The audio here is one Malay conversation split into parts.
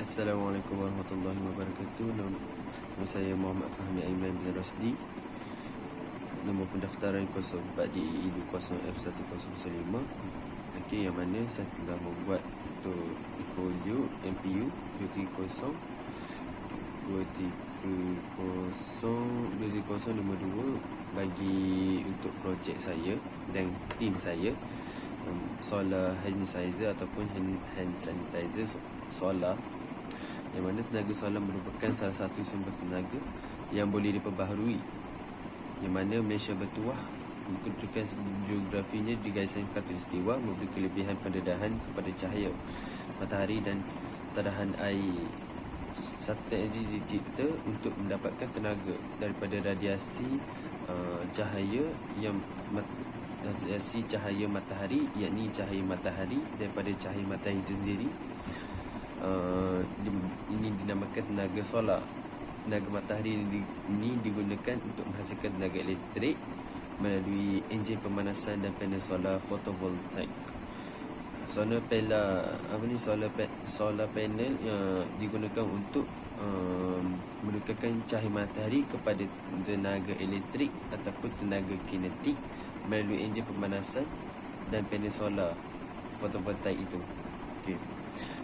Assalamualaikum warahmatullahi wabarakatuh. Nama saya Muhammad Fahmi Aiman bin Rasdi. Nombor pendaftaran 04 DEE 20F1005. Okey, yang mana saya telah membuat untuk portfolio MPU 230 nombor 2 bagi untuk projek saya dan tim saya, solar hand sanitizer ataupun hand sanitizer solar, yang mana tenaga solar merupakan salah satu sumber tenaga yang boleh diperbaharui, yang mana Malaysia bertuah kedudukan geografinya di garisan khatulistiwa, memberi kelebihan pendedahan kepada cahaya matahari dan tadahan air. Satu teknologi dicipta untuk mendapatkan tenaga daripada radiasi cahaya matahari, yakni cahaya matahari daripada cahaya matahari itu sendiri. Ini dinamakan tenaga solar. Tenaga matahari ini digunakan untuk menghasilkan tenaga elektrik melalui enjin pemanasan dan panel solar fotovoltaik. Solar panel digunakan untuk menukarkan cahaya matahari kepada tenaga elektrik ataupun tenaga kinetik melalui enjin pemanasan dan panel solar fotovoltaik itu. Okey.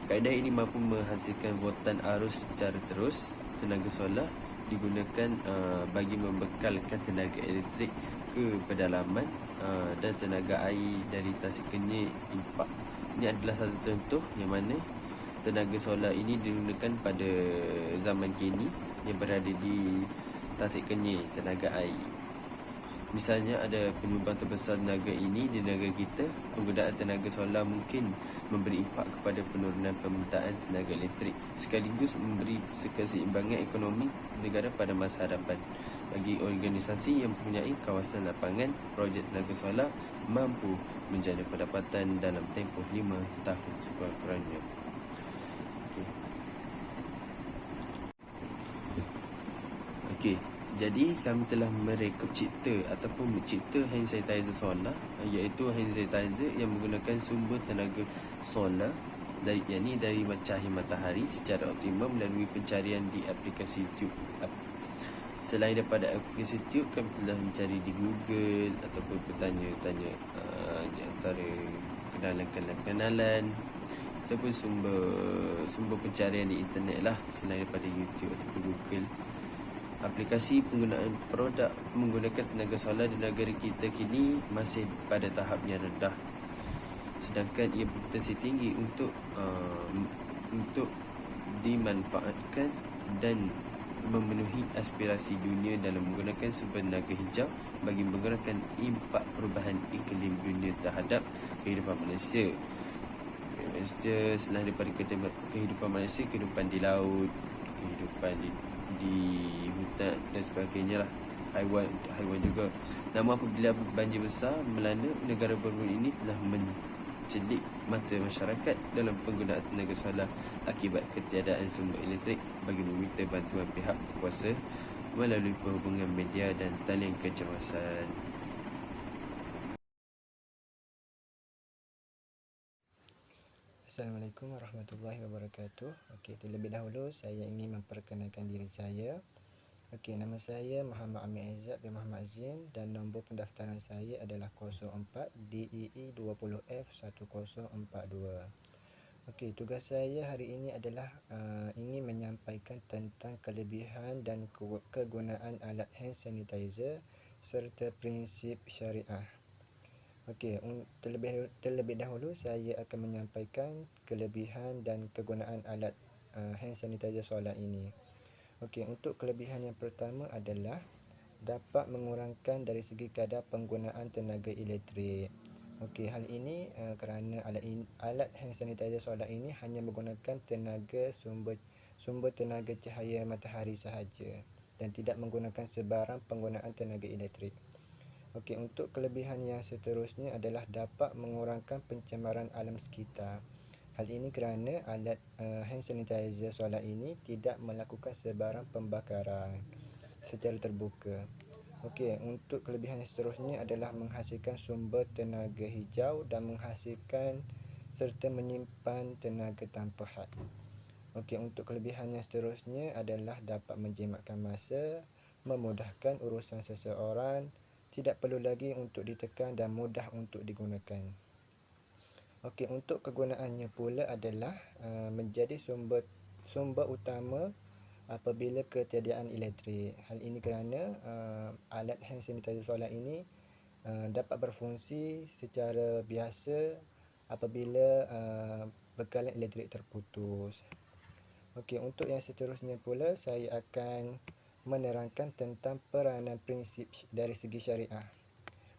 Kaedah ini mampu menghasilkan voltan arus secara terus. Tenaga solar digunakan bagi membekalkan tenaga elektrik ke pedalaman dan tenaga air dari Tasik Kenyir Impak. Ini adalah satu contoh yang mana tenaga solar ini digunakan pada zaman kini yang berada di Tasik Kenyir, tenaga air. Misalnya ada penyumbang terbesar tenaga ini di negara kita. Penggunaan tenaga solar mungkin memberi impak kepada penurunan permintaan tenaga elektrik sekaligus memberi keseimbangan ekonomi negara pada masa hadapan. Bagi organisasi yang mempunyai kawasan lapangan, projek tenaga solar mampu menjana pendapatan dalam tempoh 5 tahun sekurang-kurangnya. Okey. Jadi kami telah merekod cipta ataupun mencipta hand sanitizer solar, iaitu hand sanitizer yang menggunakan sumber tenaga solar dari cahaya matahari secara optimum melalui pencarian di aplikasi YouTube. Selain daripada aplikasi YouTube, kami telah mencari di Google ataupun bertanya-tanya di antara kenalan-kenalan ataupun sumber pencarian di internet lah, selain daripada YouTube ataupun Google. Aplikasi penggunaan produk menggunakan tenaga solar di negara kita kini masih pada tahap yang rendah, sedangkan ia berpotensi tinggi untuk dimanfaatkan dan memenuhi aspirasi dunia dalam menggunakan sumber tenaga hijau bagi menggunakan impak perubahan iklim dunia terhadap kehidupan Malaysia. Selain daripada kehidupan Malaysia, kehidupan di laut, kehidupan di hutan dan sebagainya lah, haiwan juga. Namun apabila banjir besar melanda negara berbenua ini telah mencelik mata masyarakat dalam penggunaan tenaga solar akibat ketiadaan sumber elektrik bagi meminta bantuan pihak berkuasa melalui perhubungan media dan talian kecemasan. Assalamualaikum warahmatullahi wabarakatuh. Okey, terlebih dahulu saya ingin memperkenalkan diri saya. Okey, nama saya Muhammad Amir Aizat bin Muhammad Zin dan nombor pendaftaran saya adalah 04 DEE 20F1042. Okey, tugas saya hari ini adalah ingin menyampaikan tentang kelebihan dan kegunaan alat hand sanitizer serta prinsip syariah. Okey, terlebih dahulu saya akan menyampaikan kelebihan dan kegunaan alat hand sanitizer solar ini. Okey, untuk kelebihan yang pertama adalah dapat mengurangkan dari segi kadar penggunaan tenaga elektrik. Okey, hal ini kerana alat hand sanitizer solar ini hanya menggunakan sumber tenaga cahaya matahari sahaja dan tidak menggunakan sebarang penggunaan tenaga elektrik. Okey, untuk kelebihan yang seterusnya adalah dapat mengurangkan pencemaran alam sekitar. Hal ini kerana alat hand sanitizer solar ini tidak melakukan sebarang pembakaran secara terbuka. Okey, untuk kelebihan yang seterusnya adalah menghasilkan sumber tenaga hijau dan menghasilkan serta menyimpan tenaga tanpa had. Okey, untuk kelebihan yang seterusnya adalah dapat menjimatkan masa, memudahkan urusan seseorang, tidak perlu lagi untuk ditekan dan mudah untuk digunakan. Okey, untuk kegunaannya pula adalah menjadi sumber utama apabila ketiadaan elektrik. Hal ini kerana alat hand sanitizer solar ini dapat berfungsi secara biasa apabila bekalan elektrik terputus. Okey, untuk yang seterusnya pula saya akan menerangkan tentang peranan prinsip dari segi syariah.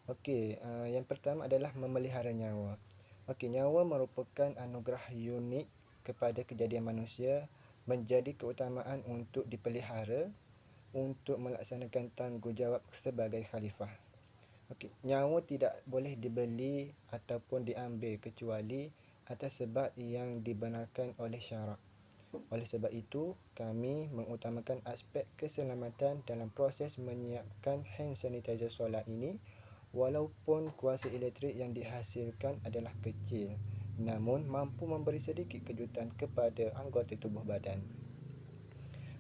Okey, yang pertama adalah memelihara nyawa. Okey, nyawa merupakan anugerah unik kepada kejadian manusia, menjadi keutamaan untuk dipelihara untuk melaksanakan tanggungjawab sebagai khalifah. Okey, nyawa tidak boleh dibeli ataupun diambil kecuali atas sebab yang dibenarkan oleh syarak. Oleh sebab itu, kami mengutamakan aspek keselamatan dalam proses menyiapkan hand sanitizer solar ini, walaupun kuasa elektrik yang dihasilkan adalah kecil, namun mampu memberi sedikit kejutan kepada anggota tubuh badan.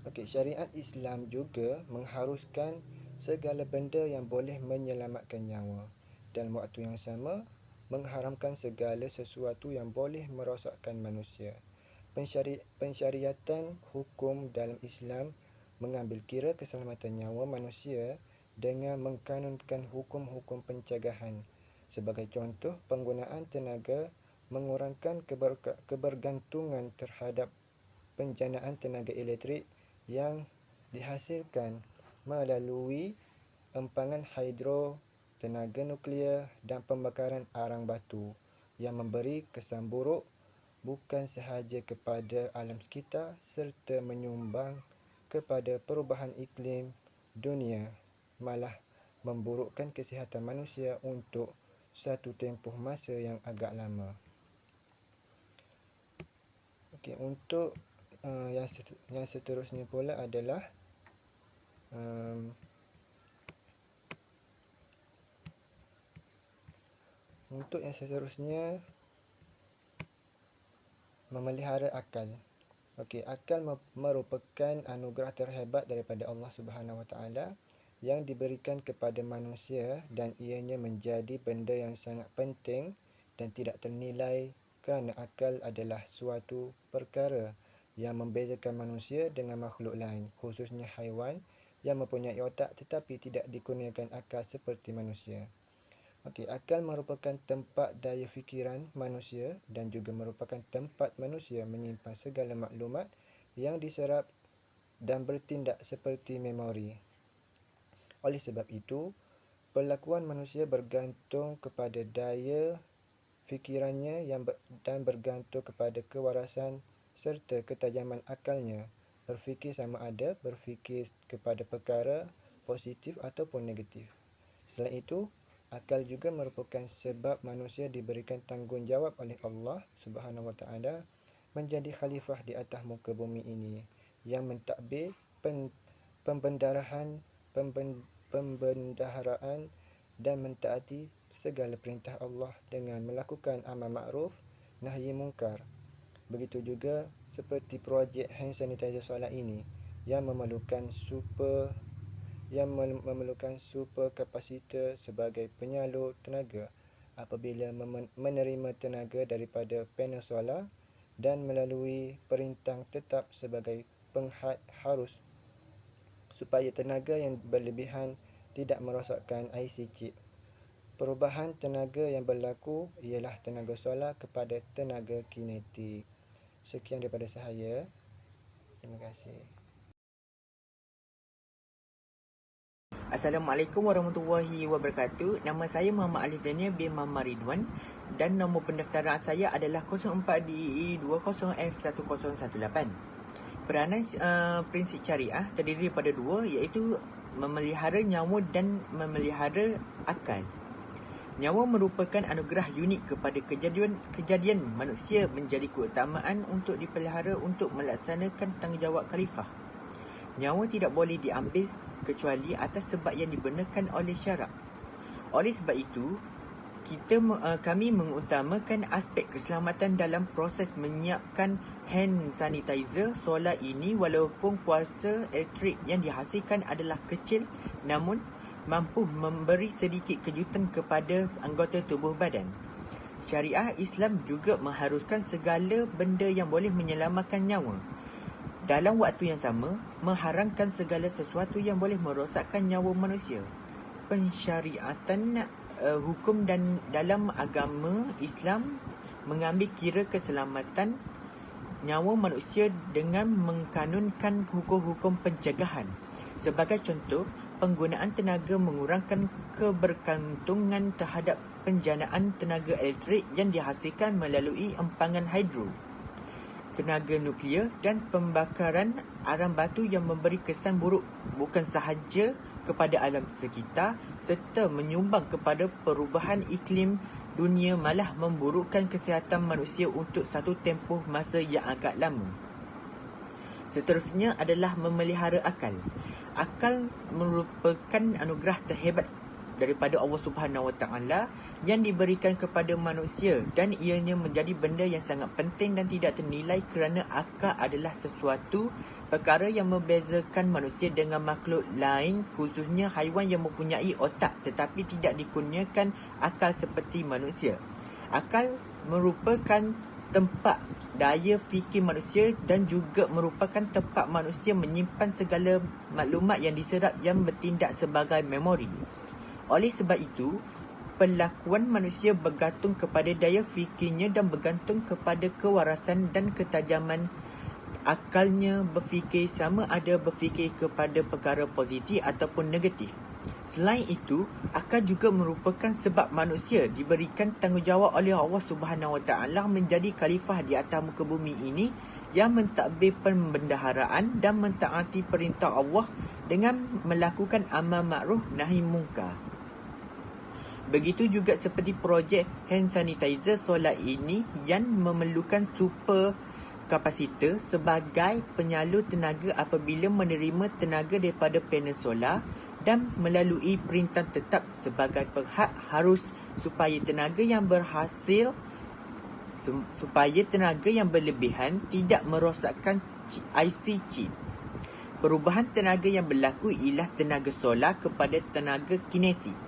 Okey, syariat Islam juga mengharuskan segala benda yang boleh menyelamatkan nyawa. Dalam waktu yang sama, mengharamkan segala sesuatu yang boleh merosakkan manusia. Pensyariatan hukum dalam Islam mengambil kira keselamatan nyawa manusia dengan mengkanunkan hukum-hukum pencegahan. Sebagai contoh, penggunaan tenaga mengurangkan kebergantungan terhadap penjanaan tenaga elektrik yang dihasilkan melalui empangan hidro, tenaga nuklear dan pembakaran arang batu yang memberi kesan buruk bukan sahaja kepada alam sekitar serta menyumbang kepada perubahan iklim dunia, malah memburukkan kesihatan manusia untuk satu tempoh masa yang agak lama. Okey, untuk yang seterusnya pula adalah untuk yang seterusnya memelihara akal. Okey, akal merupakan anugerah terhebat daripada Allah Subhanahu Wa Taala yang diberikan kepada manusia dan ianya menjadi benda yang sangat penting dan tidak ternilai kerana akal adalah suatu perkara yang membezakan manusia dengan makhluk lain, khususnya haiwan yang mempunyai otak tetapi tidak dikurniakan akal seperti manusia. Okey, akal merupakan tempat daya fikiran manusia dan juga merupakan tempat manusia menyimpan segala maklumat yang diserap dan bertindak seperti memori. Oleh sebab itu, perlakuan manusia bergantung kepada daya fikirannya dan bergantung kepada kewarasan serta ketajaman akalnya. Berfikir sama ada berfikir kepada perkara positif ataupun negatif. Selain itu, akal juga merupakan sebab manusia diberikan tanggungjawab oleh Allah Subhanahu Wa Taala menjadi khalifah di atas muka bumi ini yang mentadbir pembendaharaan dan mentaati segala perintah Allah dengan melakukan amal makruf nahi munkar. Begitu juga seperti projek hand sanitizer solar ini yang memerlukan super kapasitor sebagai penyalur tenaga apabila menerima tenaga daripada panel solar dan melalui perintah tetap sebagai penghad harus supaya tenaga yang berlebihan tidak merosakkan IC chip. Perubahan tenaga yang berlaku ialah tenaga solar kepada tenaga kinetik. Sekian daripada saya. Terima kasih. Assalamualaikum warahmatullahi wabarakatuh. Nama saya Muhammad Alif Daniel bin Muhammad Ridwan dan nombor pendaftaran saya adalah 04DE20F1018. Peranan prinsip syariah terdiri daripada dua, iaitu memelihara nyawa dan memelihara akal. Nyawa merupakan anugerah unik kepada kejadian manusia menjadi keutamaan untuk dipelihara untuk melaksanakan tanggungjawab khalifah. Nyawa tidak boleh diambil kecuali atas sebab yang dibenarkan oleh syarak. Oleh sebab itu, kami mengutamakan aspek keselamatan dalam proses menyiapkan hand sanitizer solar ini walaupun kuasa elektrik yang dihasilkan adalah kecil namun mampu memberi sedikit kejutan kepada anggota tubuh badan. Syariah Islam juga mengharuskan segala benda yang boleh menyelamatkan nyawa. Dalam waktu yang sama, mengharamkan segala sesuatu yang boleh merosakkan nyawa manusia. Pensyariatan hukum dan dalam agama Islam mengambil kira keselamatan nyawa manusia dengan mengkanunkan hukum-hukum pencegahan. Sebagai contoh, penggunaan tenaga mengurangkan kebergantungan terhadap penjanaan tenaga elektrik yang dihasilkan melalui empangan hidro, tenaga nuklear dan pembakaran arang batu yang memberi kesan buruk bukan sahaja kepada alam sekitar serta menyumbang kepada perubahan iklim dunia malah memburukkan kesihatan manusia untuk satu tempoh masa yang agak lama. Seterusnya adalah memelihara akal. Akal merupakan anugerah terhebat daripada Allah Subhanahu Wa Taala yang diberikan kepada manusia dan ianya menjadi benda yang sangat penting dan tidak ternilai kerana akal adalah sesuatu perkara yang membezakan manusia dengan makhluk lain, khususnya haiwan yang mempunyai otak tetapi tidak dikurniakan akal seperti manusia. Akal merupakan tempat daya fikir manusia dan juga merupakan tempat manusia menyimpan segala maklumat yang diserap yang bertindak sebagai memori. Oleh sebab itu, perlakuan manusia bergantung kepada daya fikirnya dan bergantung kepada kewarasan dan ketajaman akalnya berfikir, sama ada berfikir kepada perkara positif ataupun negatif. Selain itu, akal juga merupakan sebab manusia diberikan tanggungjawab oleh Allah Subhanahu Wa Taala menjadi khalifah di atas muka bumi ini yang mentadbir pembendaharaan dan mentaati perintah Allah dengan melakukan amal makruf nahi mungkar. Begitu juga seperti projek hand sanitizer solar ini yang memerlukan super kapasitor sebagai penyalur tenaga apabila menerima tenaga daripada panel solar dan melalui perintah tetap sebagai pihak harus supaya tenaga yang berlebihan tidak merosakkan IC chip. Perubahan tenaga yang berlaku ialah tenaga solar kepada tenaga kinetik.